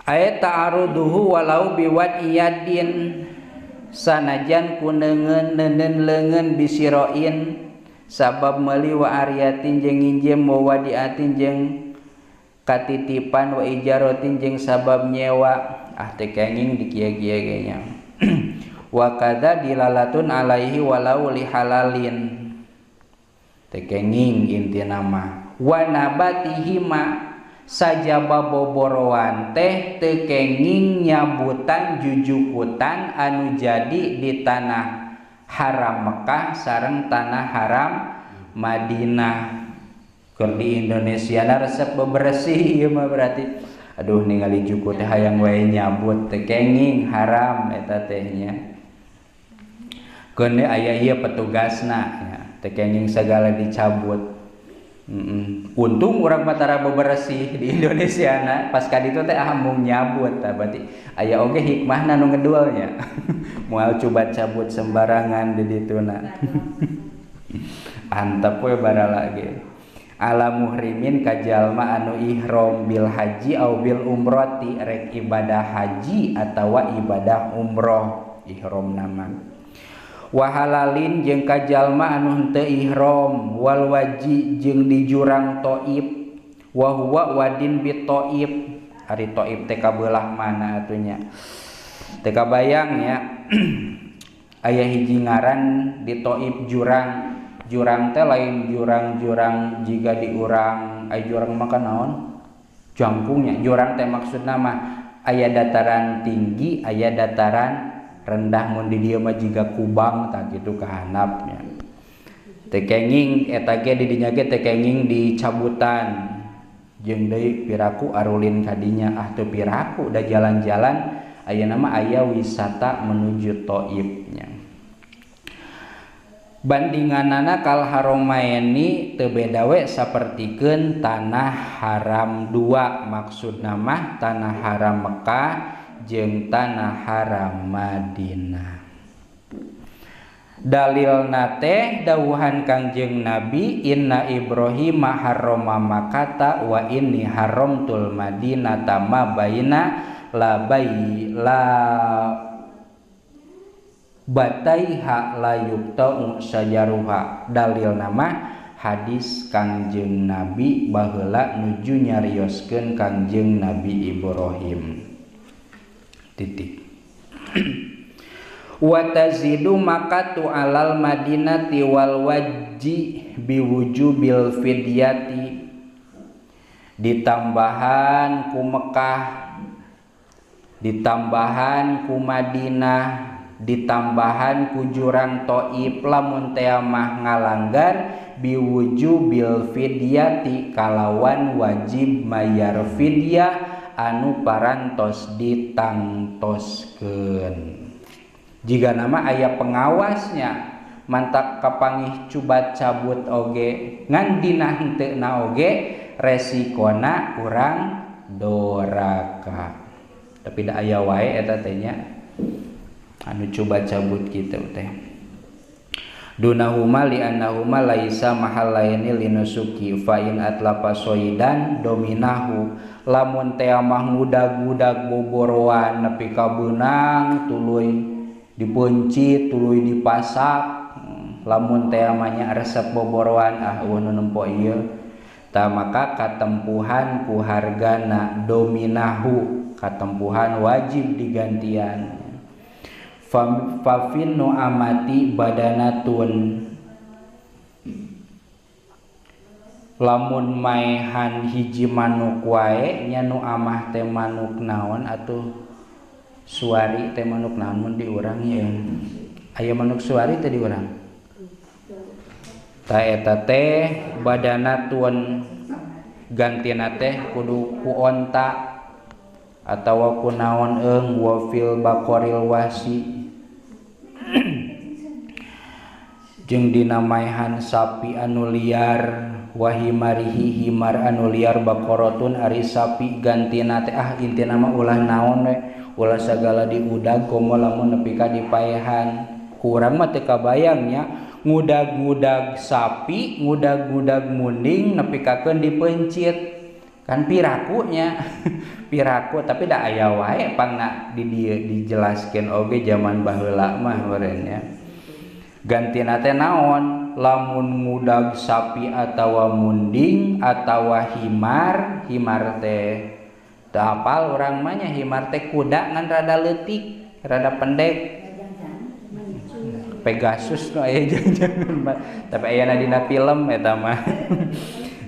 ayat ta'aruduhu walau biwad iyadin sanajan kuneungeun neuneun leungeun bisiroin sabab meuli wa ariyatin jeung nginjem wa wadiatin jeung katitipan wa ijaratin jeung sabab nyewa teh kenging di kieu-kieu ge nya wa kadza dilalatun alaihi walau li halalin teh kenging intina mah wa nabatihi ma sajaba boborowan teh teu kenging nyabutan jujukutan anu jadi di tanah haram Mekah sareng tanah haram Madinah. Keur di Indonesia na resep bebersih ieu mah berarti aduh ningali juku teh hayang wae nyabut teh kenging haram eta teh nya. Keun aya ieu petugasna nya teh kenging sagala dicabut. Untung urang matara bebersih di Indonesia na pas ka ditu teh mung nyabut tah berarti aya oge hikmahna nu ngedul nya. Moal coba cabut sembarangan di dituna. Antep we barala ge. Ala muhrimin kajalma anu ihram bil haji au bil umrati rek ibadah haji atawa ibadah umroh ihram nama. Wa halalin jeung kajalma anu henteu ihram wal waji jeung di jurang Thaif wa huwa wadin bi Thaif ari Thaif teh kabelah mana atunya teh kabayang nya aya hiji ngaran di Thaif jurang teh lain jurang jiga di urang aya jurang mah naon jangkungnya jurang teh maksudna mah aya dataran tinggi aya dataran rendah mun di dieu mah jiga kubang tah kitu kahandapnya teh kenging eta ge di dinya ge teh kenging dicabutan jeung deui piraku arulin ka dinya teu piraku da jalan-jalan ayeuna mah aya wisata menuju Thaif nya. Bandinganana kal haromaeni teu beda we sapertikeun tanah haram dua maksudna mah tanah haram Mekah jeung tanah haram Madinah. Dalilna teh dawuhan Kangjeng Nabi inna Ibrahim harrama Makkah wa inni haramtul Madinata ma baina la bataiha la yuqta'u sajaruha. Dalil nama hadis Kangjeng Nabi baheula nuju nyarioskeun Kangjeng Nabi Ibrahim. Titik. Wa tazidu makatu alal madinati wal wajji biwujubil fidyati ditambahan ku Mekah ditambahan ku Madinah ditambahan ku jurang Thaif lamun teu mah ngalanggar biwujubil fidyati kalawan wajib mayar fidyah anu parantos ditangtoskeun. Jika nama aya pengawasnya mantak kapangih coba cabut oge ngan dina henteu oge resikona urang doraka. Tapi da aya wae eta teh nya anu coba cabut kitu teh. Dunahuma li annahuma laisa mahal laini linusuki fa in atlafa soidan dominahu lamun teh mah ngudag-ngudag boboroan nepi ka beunang tuluy dipencit tuluy dipasak lamun teh mah nya resep boboroan eueuh nu nempo ieu tah maka katempuhan ku hargana dominahu katempuhan wajib digantian. Fafin nu amati badanatun lamun maehan hiji manuk wae nya nu amah teh manuk naon atuh suari teh manuk naon mun di urang ye aya manuk suari teh di urang ta eta teh badanatun gantina teh kudu ku onta atawa ku naon wa fil baqaril wasi jeung dina maehan sapi anu liar wahimarihi himar anu liar baqaratun ari sapi gantina teh intina mah ulah naon we ulah sagala diudag komo lamun nepi ka dipaehan kurang mah teu kabayang nya ngudag-ngudag sapi ngudag-ngudag munding nepi ka keun dipencit kan pirakunya piraku tapi da aya wae pangna di dieu dijelaskeun oge zaman baheula mah meureun nya. Gantina teh naon? Lamun ngudag sapi atawa munding atawa himar. Himar teh teu apal urang mah nya, himar teh kuda ngan rada leutik, rada pendek. Pegasus nu aya jangan tapi aya dina film eta mah.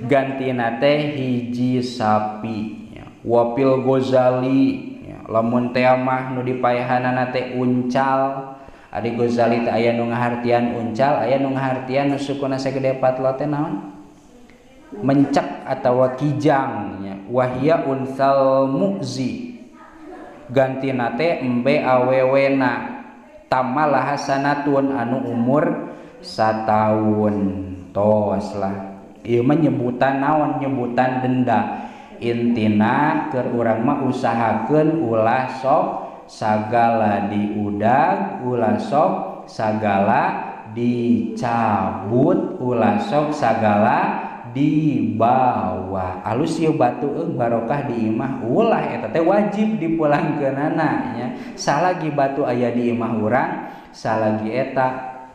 Gantina teh hiji sapi ya. Wapil Ghazali ya. Lamun teh mah nu dipaehanana teh uncal. Adi Ghazali teh aya nu ngahartian uncal, aya nu ngahartian nu sukuna sagede patlot teh naon? Mencek atawa kijang nya. Wahia unsal mu'zi. Gantina teh embe awewena tamalah hasanatun anu umur sataun tos lah. Ieu mah nyebutan naon? Nyebutan denda. Intina keur urang mah usahakeun ulah sok sagala diudag, ulah sok sagala dicabut, ulah sok sagala dibawa. Alus ieu batu barokah di imah ulah eta teh wajib dipulangkeunana nya. Salagi batu aya di imah urang, salagi eta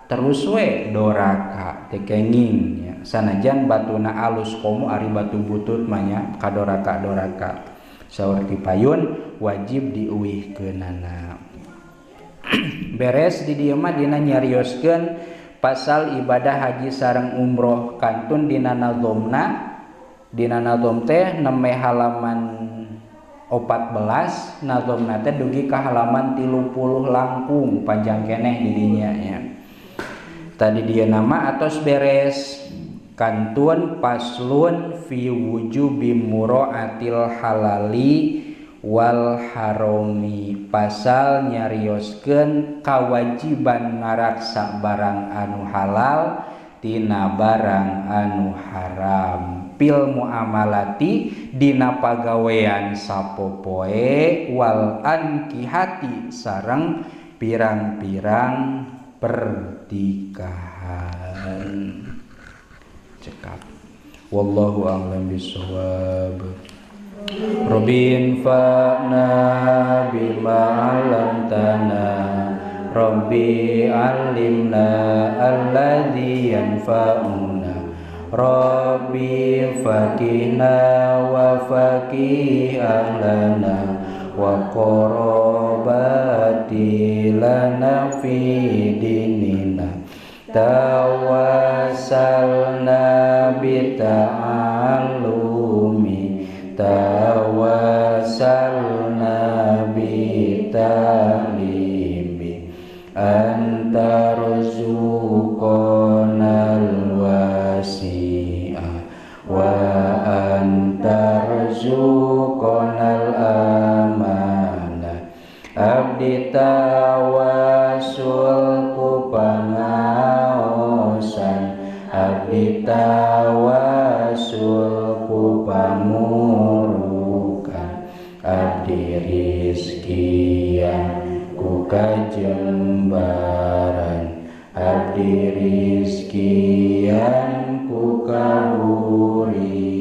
terus we doraka teh kenging nya. Sanajan batuna alus komo ari batu butut mah nya kadoraka-doraka. Saur ti payun wajib diuwihkeunana. Beres di dieu mah dina nyarioskeun pasal ibadah haji sareng umroh kantun dina nazomna. Dina nazom teh neme halaman 14, nazomna teh dugi ka halaman 30 langkung panjang keneh di dinya nya. Tadi dia nama atos beres kantun paslun fi wujubi muraatil halali wal harami. Pasal nyarioskeun kawajiban ngaraksa barang anu halal tina barang anu haram. Pil muamalati dina pagawean sapopoe wal ankihati sareng pirang-pirang pernikahan. Cekap. Wallahu a'lam bishawab. Rabbin fa'na bima 'allamtana. Rabbi 'allimna alladzi yanfa'una. Rabbi faqihna wa faqih ahlana wa qarabati lana fi dinina. Tawassalna bita'allumi, tawassalna bita'limi, antarzuqonal wasi'ah wa antarzuqonal amanah. Abdi tawasul ku pangaosan, abdi tawasul ku pamurukan, abdi rizkian ku kajembaran, abdi rizkian ku kahuri.